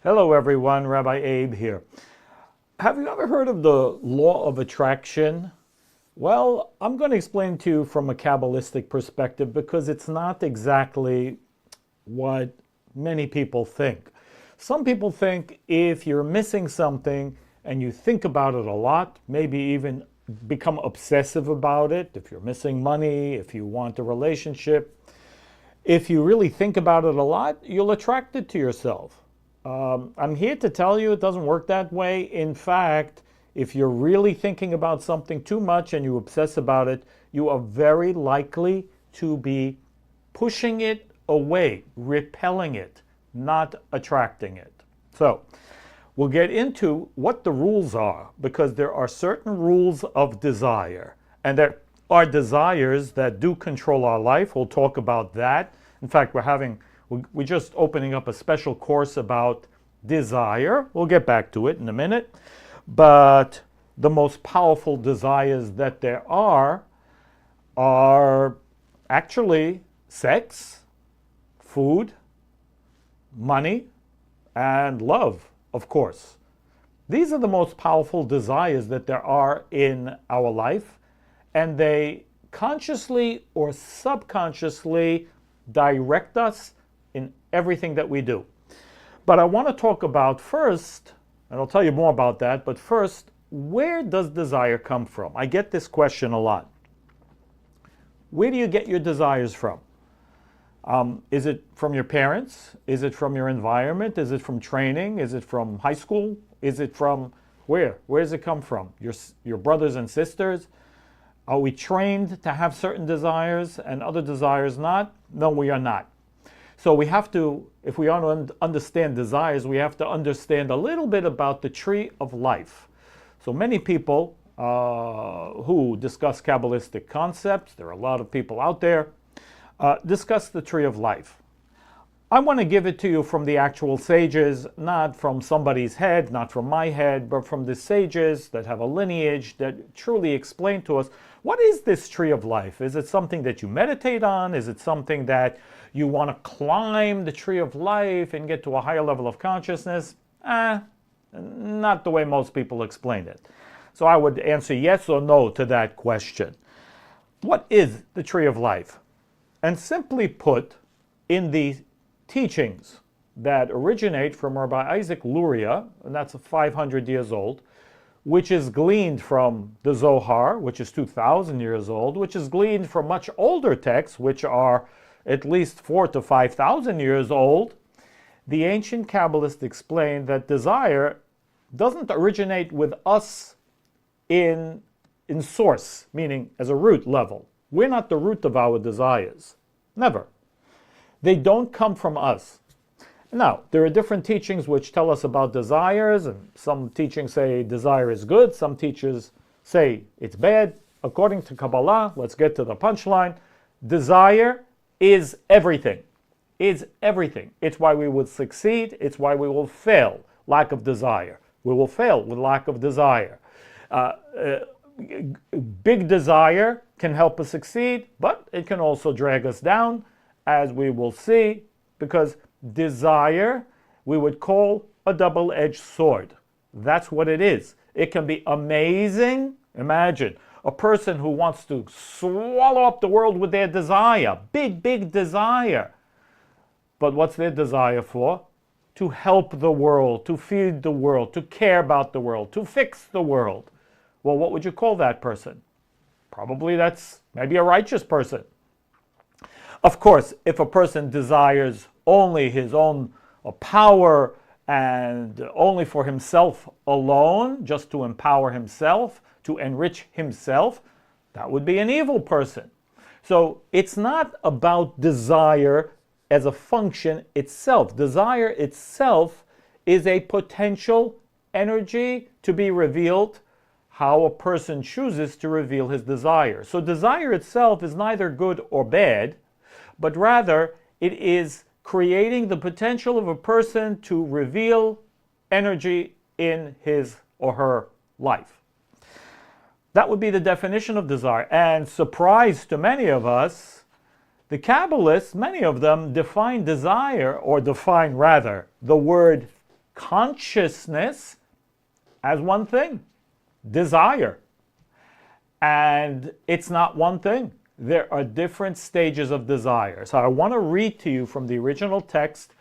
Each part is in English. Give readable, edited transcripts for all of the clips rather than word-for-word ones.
Hello everyone, Rabbi Abe here. Have you ever heard of the law of attraction? Well, I'm going to explain to you from a Kabbalistic perspective because it's not exactly what many people think. Some people think if you're missing something and you think about it a lot, maybe even become obsessive about it, if you're missing money, if you want a relationship, if you really think about it a lot, you'll attract it to yourself. I'm here to tell you it doesn't work that way. In fact, if you're really thinking about something too much and you obsess about it, you are very likely to be pushing it away, repelling it, not attracting it. So, we'll get into what the rules are, because there are certain rules of desire. And there are desires that do control our life. We'll talk about that. In fact, we're just opening up a special course about desire. We'll get back to it in a minute. But the most powerful desires that there are actually sex, food, money, and love, of course. These are the most powerful desires that there are in our life, and they consciously or subconsciously direct us in everything that we do. But I want to talk about first, and I'll tell you more about that, but first, where does desire come from? I get this question a lot. Where do you get your desires from? Is it from your parents? Is it from your environment? Is it from training? Is it from high school? Is it from where? Where does it come from? Your brothers and sisters? Are we trained to have certain desires and other desires not? No, we are not. So we have to, if we want to understand desires, we have to understand a little bit about the tree of life. So many people who discuss Kabbalistic concepts, there are a lot of people out there, discuss the tree of life. I want to give it to you from the actual sages, not from somebody's head, not from my head, but from the sages that have a lineage that truly explain to us, what is this tree of life? Is it something that you meditate on? Is it something that you want to climb the tree of life and get to a higher level of consciousness? Not the way most people explain it. So I would answer yes or no to that question. What is the tree of life? And simply put, in the teachings that originate from Rabbi Isaac Luria, and that's 500 years old, which is gleaned from the Zohar, which is 2,000 years old, which is gleaned from much older texts, which are at least 4,000 to 5,000 years old. The ancient Kabbalists explain that desire doesn't originate with us in source, meaning as a root level. We're not the root of our desires. Never. They don't come from us. Now, there are different teachings which tell us about desires, and some teachings say desire is good, some teachers say it's bad. According to Kabbalah, let's get to the punchline, desire is everything. It's everything. It's why we will succeed, it's why we will fail. Lack of desire. We will fail with lack of desire. Big desire can help us succeed, but it can also drag us down, as we will see, because desire we would call a double-edged sword. That's what it is. It can be amazing. Imagine a person who wants to swallow up the world with their desire, big desire. But what's their desire for? To help the world, to feed the world, to care about the world, to fix the world. Well, what would you call that person? Probably that's maybe a righteous person. Of course, if a person desires only his own power and only for himself alone, just to empower himself, to enrich himself, that would be an evil person. So it's not about desire as a function itself. Desire itself is a potential energy to be revealed how a person chooses to reveal his desire. So desire itself is neither good or bad, but rather it is creating the potential of a person to reveal energy in his or her life. That would be the definition of desire. And surprise to many of us, the Kabbalists, many of them define desire, or define rather the word consciousness as one thing, desire. And it's not one thing. There are different stages of desire. So I want to read to you from the original text,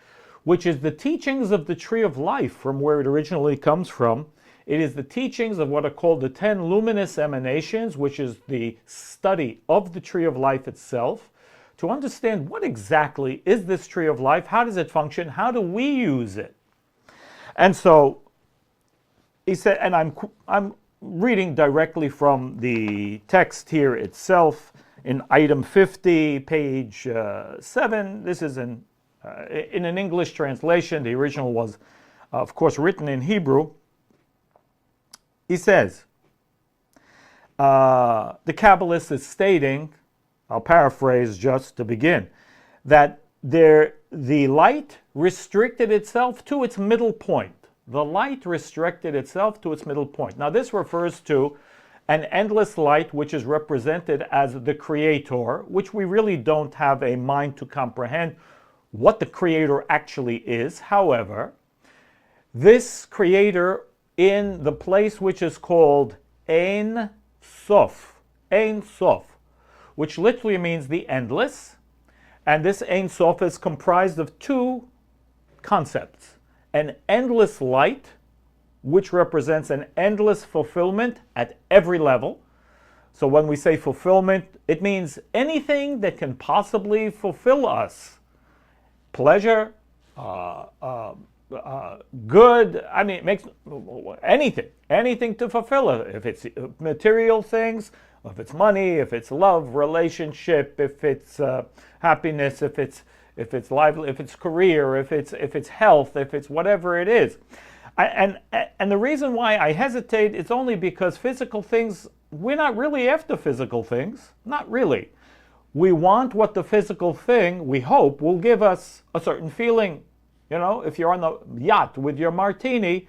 which is the teachings of the Tree of Life, from where it originally comes from. It is the teachings of what are called the 10 luminous emanations, which is the study of the Tree of Life itself, to understand what exactly is this Tree of Life, how does it function, how do we use it. And so he said, and I'm reading directly from the text here itself in item 50, page 7. This is in an English translation. The original was, of course, written in Hebrew. He says, the Kabbalist is stating, I'll paraphrase just to begin, that the light restricted itself to its middle point. The light restricted itself to its middle point. Now this refers to an endless light, which is represented as the Creator, which we really don't have a mind to comprehend what the Creator actually is. However, this Creator in the place which is called Ein Sof, which literally means the endless, and this Ein Sof is comprised of two concepts. An endless light, which represents an endless fulfillment at every level. So when we say fulfillment, it means anything that can possibly fulfill us. Pleasure, good, I mean, it makes anything to fulfill it. If it's material things, if it's money, if it's love, relationship, if it's happiness, if it's lively, if it's career, if it's health, if it's whatever it is. And the reason why I hesitate is only because physical things, we're not really after physical things. Not really. We want what the physical thing, we hope, will give us a certain feeling. You know, if you're on the yacht with your martini,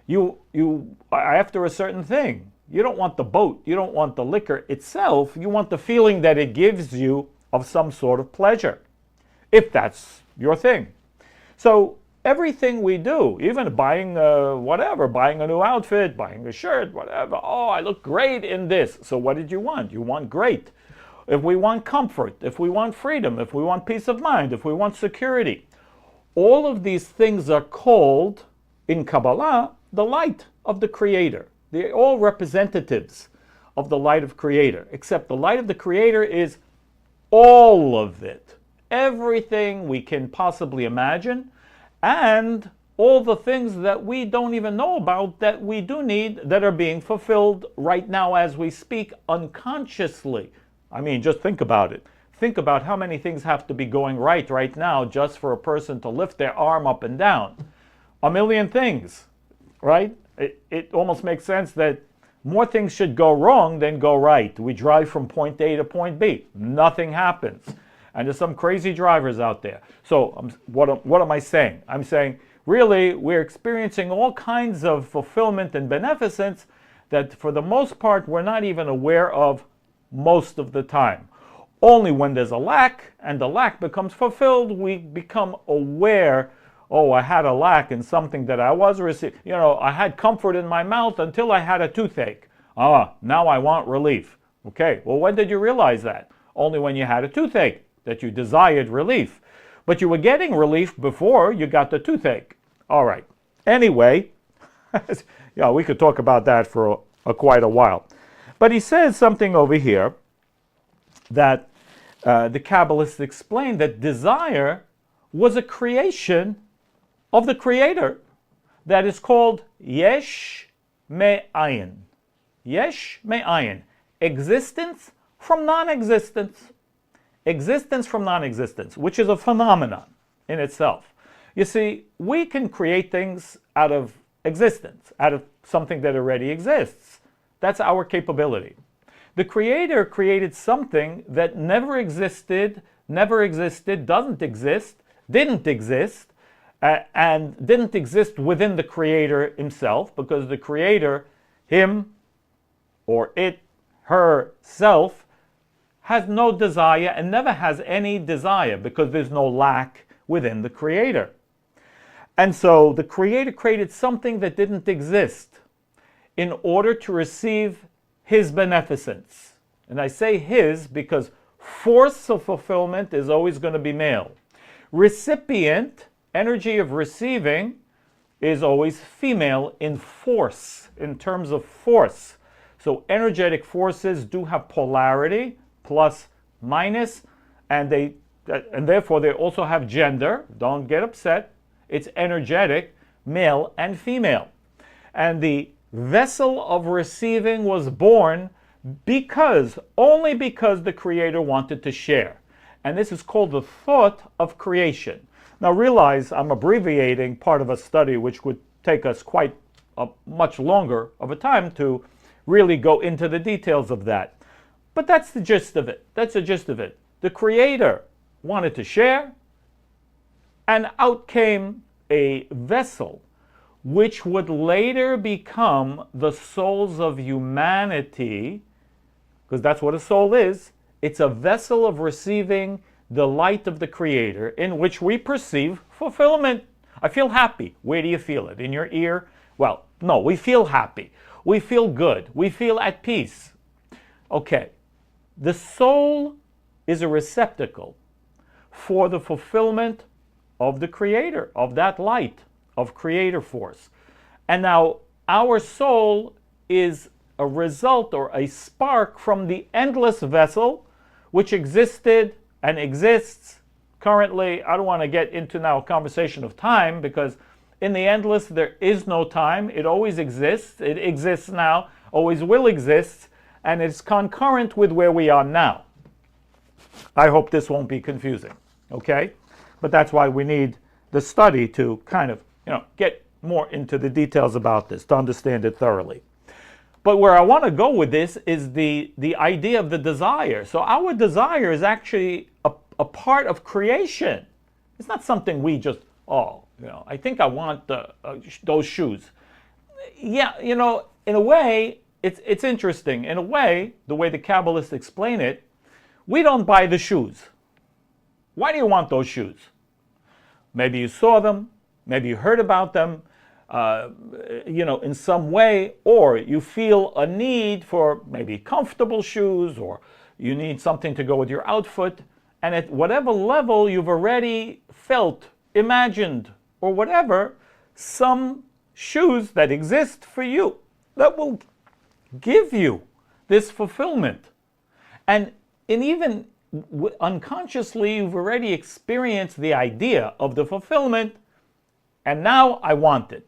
you are after a certain thing. You don't want the boat. You don't want the liquor itself. You want the feeling that it gives you of some sort of pleasure, if that's your thing. So everything we do, even buying buying a new outfit, buying a shirt, whatever. Oh, I look great in this. So what did you want? You want great. If we want comfort, if we want freedom, if we want peace of mind, if we want security, all of these things are called, in Kabbalah, the light of the Creator. They're all representatives of the light of Creator, except the light of the Creator is all of it. Everything we can possibly imagine, and all the things that we don't even know about that we do need, that are being fulfilled right now as we speak unconsciously. I mean, just think about it. Think about how many things have to be going right now just for a person to lift their arm up and down. A million things, right? It almost makes sense that more things should go wrong than go right. We drive from point A to point B. Nothing happens. And there's some crazy drivers out there. So what am I saying? I'm saying, really, we're experiencing all kinds of fulfillment and beneficence that for the most part we're not even aware of most of the time. Only when there's a lack and the lack becomes fulfilled, we become aware, oh, I had a lack in something that I was receiving. You know, I had comfort in my mouth until I had a toothache. Now I want relief. Okay, well, when did you realize that? Only when you had a toothache, that you desired relief. But you were getting relief before you got the toothache. All right. Anyway, yeah, we could talk about that for quite a while. But he says something over here that the Kabbalists explain that desire was a creation of the Creator that is called yesh me'ayin. Yesh me'ayin. Existence from non-existence. Existence from non-existence, which is a phenomenon in itself. You see, we can create things out of existence, out of something that already exists. That's our capability. The Creator created something that never existed, doesn't exist, didn't exist, and didn't exist within the Creator himself, because the Creator, him or it, herself, has no desire and never has any desire, because there's no lack within the Creator. And so the Creator created something that didn't exist in order to receive His beneficence. And I say His because force of fulfillment is always going to be male. Recipient, energy of receiving, is always female in force, in terms of force. So energetic forces do have polarity, plus, minus, and therefore they also have gender. Don't get upset. It's energetic, male and female. And the vessel of receiving was born only because the Creator wanted to share. And this is called the thought of creation. Now realize I'm abbreviating part of a study which would take us quite much longer of a time to really go into the details of that. But that's the gist of it. That's the gist of it. The Creator wanted to share, and out came a vessel which would later become the souls of humanity, because that's what a soul is. It's a vessel of receiving the light of the Creator in which we perceive fulfillment. I feel happy. Where do you feel it? In your ear? Well, no, we feel happy. We feel good. We feel at peace. Okay. The soul is a receptacle for the fulfillment of the Creator, of that light, of Creator force. And now our soul is a result or a spark from the endless vessel which existed and exists currently. I don't want to get into now a conversation of time, because in the endless there is no time. It always exists. It exists now, always will exist, and it's concurrent with where we are now. I hope this won't be confusing, okay? But that's why we need the study to kind of, get more into the details about this, to understand it thoroughly. But where I want to go with this is the idea of the desire. So our desire is actually a part of creation. It's not something we just, I think I want those shoes. Yeah, in a way, it's interesting. In a way, the way the Kabbalists explain it, we don't buy the shoes. Why do you want those shoes? Maybe you saw them, maybe you heard about them, in some way, or you feel a need for maybe comfortable shoes, or you need something to go with your outfit, and at whatever level you've already felt, imagined, or whatever, some shoes that exist for you that will give you this fulfillment. And even unconsciously, you've already experienced the idea of the fulfillment, and now I want it.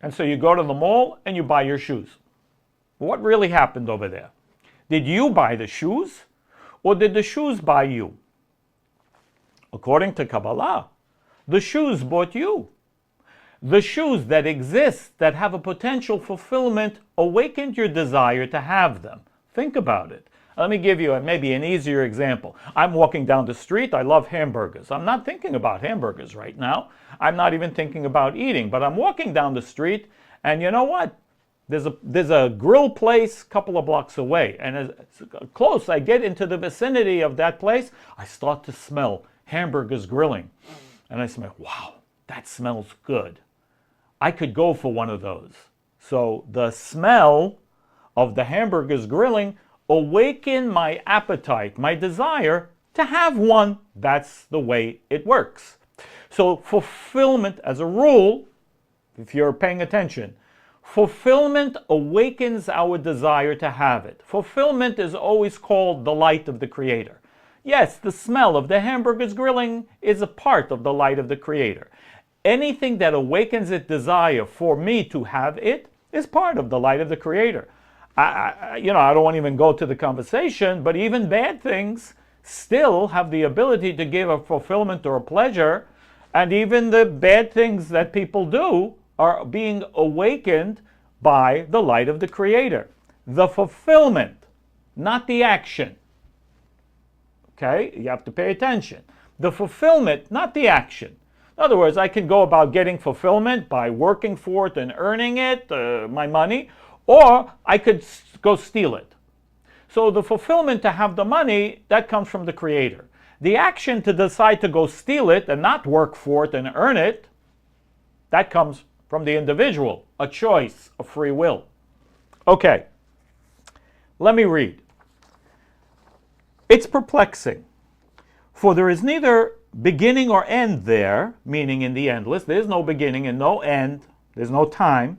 And so you go to the mall and you buy your shoes. What really happened over there? Did you buy the shoes, or did the shoes buy you? According to Kabbalah, the shoes bought you. The shoes that exist, that have a potential fulfillment, awakened your desire to have them. Think about it. Let me give you maybe an easier example. I'm walking down the street. I love hamburgers. I'm not thinking about hamburgers right now. I'm not even thinking about eating, but I'm walking down the street, and you know what? There's a grill place a couple of blocks away, and as close I get into the vicinity of that place, I start to smell hamburgers grilling. And I smell, wow, that smells good. I could go for one of those. So the smell of the hamburgers grilling awaken my appetite, my desire to have one. That's the way it works. So fulfillment, as a rule, if you're paying attention, fulfillment awakens our desire to have it. Fulfillment is always called the light of the Creator. Yes, the smell of the hamburgers grilling is a part of the light of the Creator. Anything that awakens its desire for me to have it is part of the light of the Creator. I don't want to even go to the conversation, but even bad things still have the ability to give a fulfillment or a pleasure, and even the bad things that people do are being awakened by the light of the Creator. The fulfillment, not the action. Okay, you have to pay attention. The fulfillment, not the action. In other words, I can go about getting fulfillment by working for it and earning it, my money, or I could go steal it. So the fulfillment to have the money, that comes from the Creator. The action to decide to go steal it and not work for it and earn it, That comes from the individual, a choice, a free will. Okay, let me read. It's perplexing, for there is neither beginning or end there, meaning in the endless. There's no beginning and no end. There's no time.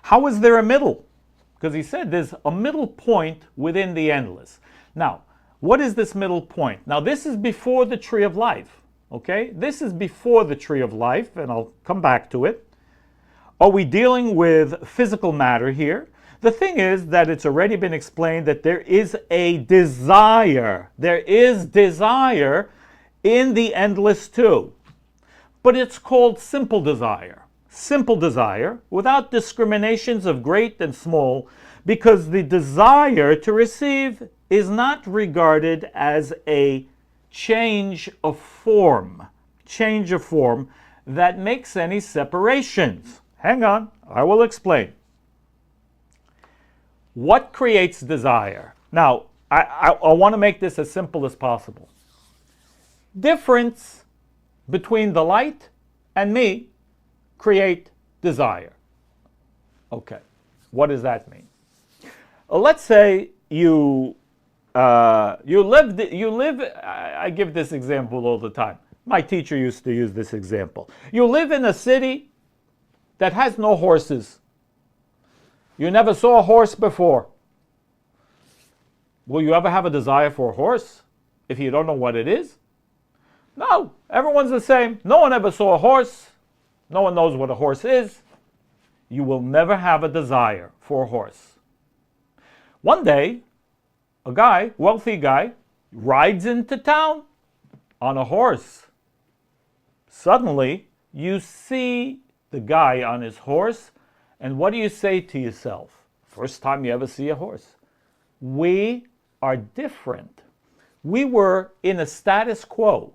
How is there a middle? Because he said there's a middle point within the endless. Now, what is this middle point? Now, this is before the tree of life. Okay? This is before the tree of life, and I'll come back to it. Are we dealing with physical matter here? The thing is that it's already been explained that there is a desire. There is desire in the endless too. But it's called simple desire. Simple desire, without discriminations of great and small, because the desire to receive is not regarded as a change of form that makes any separations. Hang on, I will explain. What creates desire? Now, I want to make this as simple as possible. Difference between the light and me create desire. Okay, what does that mean? Let's say you live. I give this example all the time. My teacher used to use this example. You live in a city that has no horses. You never saw a horse before. Will you ever have a desire for a horse if you don't know what it is? No, everyone's the same. No one ever saw a horse. No one knows what a horse is. You will never have a desire for a horse. One day, a guy, wealthy guy, rides into town on a horse. Suddenly, you see the guy on his horse, and what do you say to yourself? First time you ever see a horse. We are different. We were in a status quo.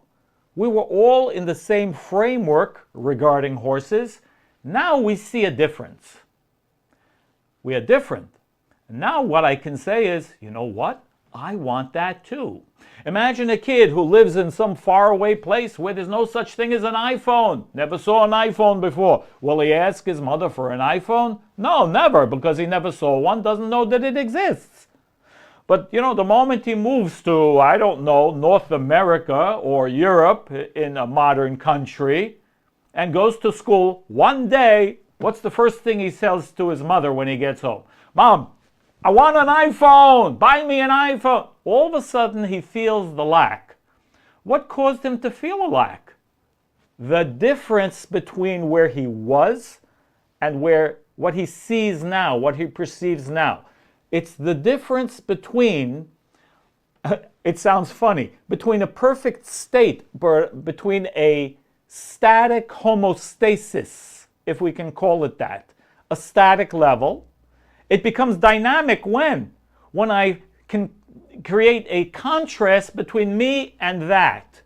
We were all in the same framework regarding horses. Now we see a difference. We are different. And now what I can say is, you know what? I want that too. Imagine a kid who lives in some faraway place where there's no such thing as an iPhone. Never saw an iPhone before. Will he ask his mother for an iPhone? No, never, because he never saw one, doesn't know that it exists. But, you know, the moment he moves to, I don't know, North America or Europe in a modern country and goes to school, one day, what's the first thing he says to his mother when he gets home? Mom, I want an iPhone. Buy me an iPhone. All of a sudden, he feels the lack. What caused him to feel a lack? The difference between where he was and what he sees now, what he perceives now. It's the difference between, it sounds funny, between a perfect state, between a static homeostasis, if we can call it that, a static level. It becomes dynamic when I can create a contrast between me and that.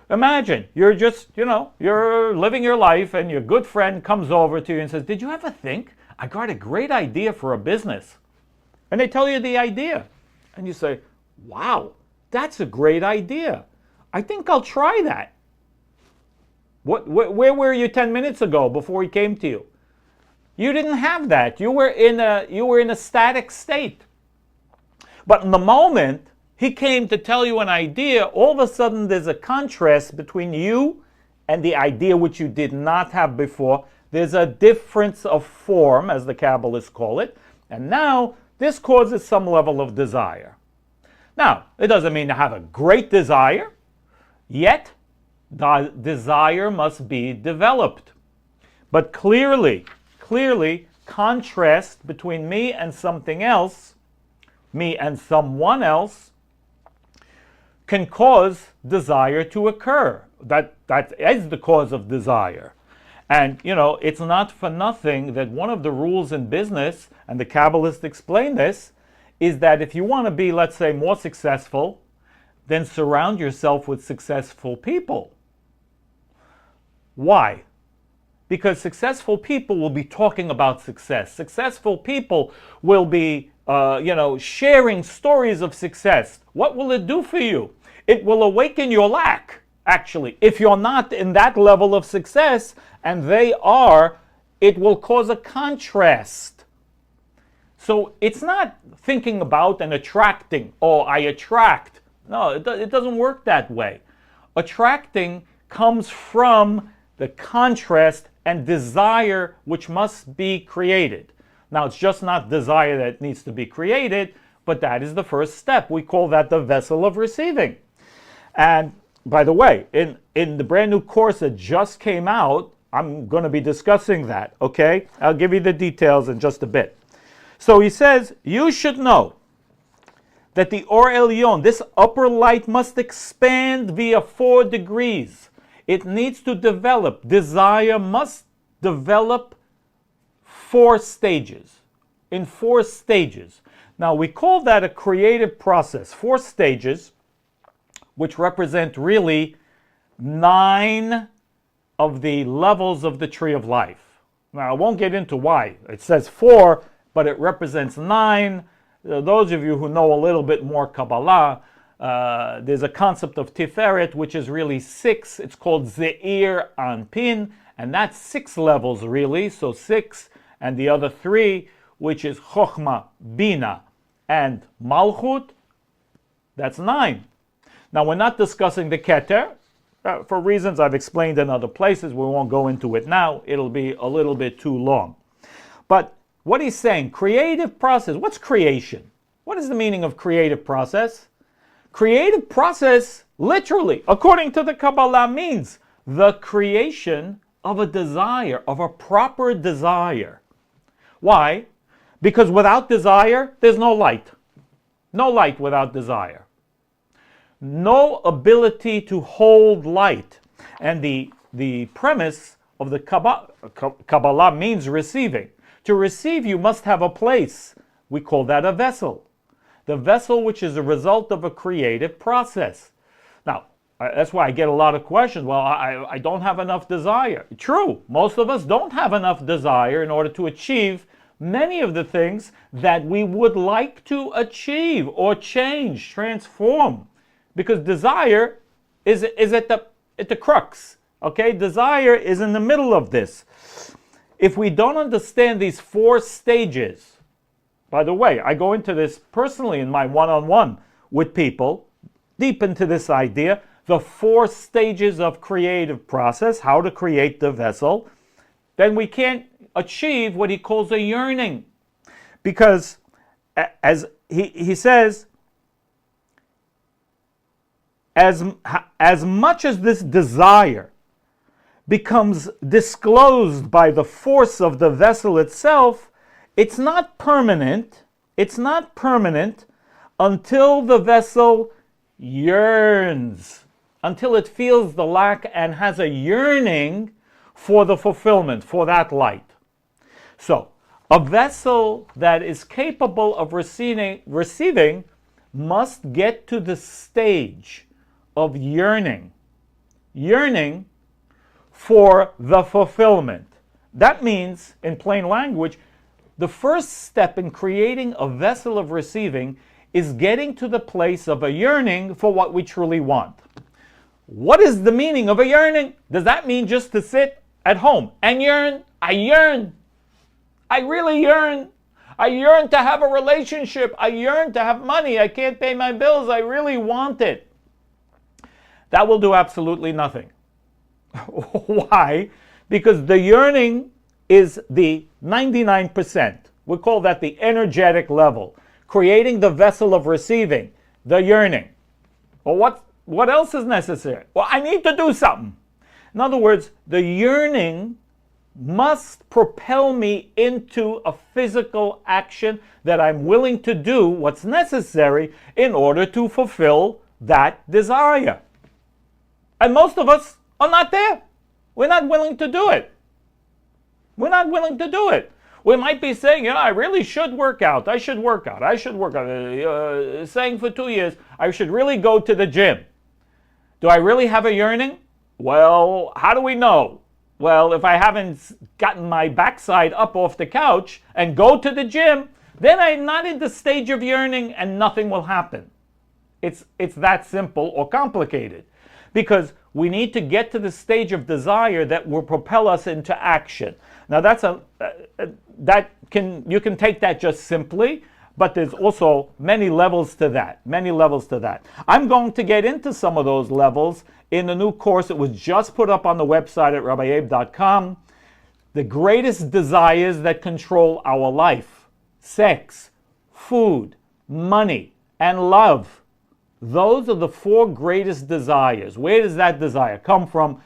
Imagine, you're just, you're living your life and your good friend comes over to you and says, did you ever think I got a great idea for a business? And they tell you the idea. And you say, wow, that's a great idea. I think I'll try that. Where were you 10 minutes ago before he came to you? You didn't have that. You were in a static state. But in the moment he came to tell you an idea, all of a sudden there's a contrast between you and the idea which you did not have before. There's a difference of form, as the Kabbalists call it. And now this causes some level of desire. Now, it doesn't mean to have a great desire, yet the desire must be developed. But clearly, contrast between me and something else, me and someone else, can cause desire to occur. That is the cause of desire. And, it's not for nothing that one of the rules in business, and the Kabbalists explain this, is that if you want to be, let's say, more successful, then surround yourself with successful people. Why? Because successful people will be talking about success. Successful people will be, sharing stories of success. What will it do for you? It will awaken your lack. actually. If you're not in that level of success, and they are, it will cause a contrast. So it's not thinking about and attracting. Oh, I attract. No, it doesn't work that way. Attracting comes from the contrast and desire which must be created. Now, it's just not desire that needs to be created, but that is the first step. We call that the vessel of receiving. And by the way, in the brand new course that just came out, I'm going to be discussing that, okay? I'll give you the details in just a bit. So he says, you should know that the Or Elyon, this upper light, must expand via 4 degrees. It needs to develop. Desire must develop 4 stages, in 4 stages. Now, we call that a creative process. 4 stages, which represent really 9 of the levels of the Tree of Life. Now, I won't get into why. It says 4, but it represents 9. Those of you who know a little bit more Kabbalah, there's a concept of Tiferet, which is really 6. It's called Zeir Anpin, and that's 6 levels really. So 6, and the other 3, which is Chokhmah, Bina, and Malchut, that's 9. Now, we're not discussing the Keter. For reasons I've explained in other places. We won't go into it now. It'll be a little bit too long. But what he's saying, creative process. What's creation? What is the meaning of creative process? Creative process, literally, according to the Kabbalah, means the creation of a desire, of a proper desire. Why? Because without desire, there's no light. No light without desire. No ability to hold light. And the premise of the Kabbalah means receiving. To receive, you must have a place. We call that a vessel. The vessel which is a result of a creative process. Now, that's why I get a lot of questions. Well, I don't have enough desire. True, most of us don't have enough desire in order to achieve many of the things that we would like to achieve or change, transform. Because desire is at the crux. Okay, desire is in the middle of this. If we don't understand these 4 stages, by the way, I go into this personally in my one-on-one with people, deep into this idea, the 4 stages of creative process, how to create the vessel, then we can't achieve what he calls a yearning. Because as he says, as much as this desire becomes disclosed by the force of the vessel itself, it's not permanent. It's not permanent until the vessel yearns, until it feels the lack and has a yearning for the fulfillment, for that light. So, a vessel that is capable of receiving must get to the stage of yearning for the fulfillment. That means, in plain language, the first step in creating a vessel of receiving is getting to the place of a yearning for what we truly want. What is the meaning of a yearning? Does that mean just to sit at home and yearn? I yearn. I really yearn. I yearn to have a relationship. I yearn to have money. I can't pay my bills. I really want it. That will do absolutely nothing. Why? Because the yearning is the 99%. We call that the energetic level. Creating the vessel of receiving, the yearning. Well, what else is necessary? Well, I need to do something. In other words, the yearning must propel me into a physical action that I'm willing to do what's necessary in order to fulfill that desire. And most of us are not there. We're not willing to do it. We're not willing to do it. We might be saying, I really should work out. I should work out. I should work out. Saying for 2 years, I should really go to the gym. Do I really have a yearning? Well, how do we know? Well, if I haven't gotten my backside up off the couch and go to the gym, then I'm not in the stage of yearning and nothing will happen. It's that simple or complicated. because we need to get to the stage of desire that will propel us into action. Now that's you can take that just simply, but there's also many levels to that, many levels to that. I'm going to get into some of those levels in the new course that was just put up on the website at rabbieabe.com. The greatest desires that control our life: sex, food, money, and love. Those are the four greatest desires. Where does that desire come from?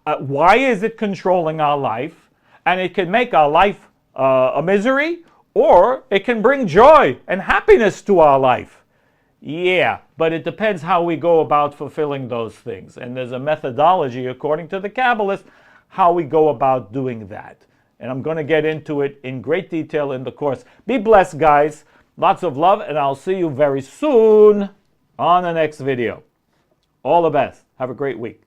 Why is it controlling our life? And it can make our life a misery, or it can bring joy and happiness to our life. Yeah, but it depends how we go about fulfilling those things. And there's a methodology, according to the Kabbalists, how we go about doing that. And I'm going to get into it in great detail in the course. Be blessed, guys. Lots of love, and I'll see you very soon on the next video. All the best. Have a great week.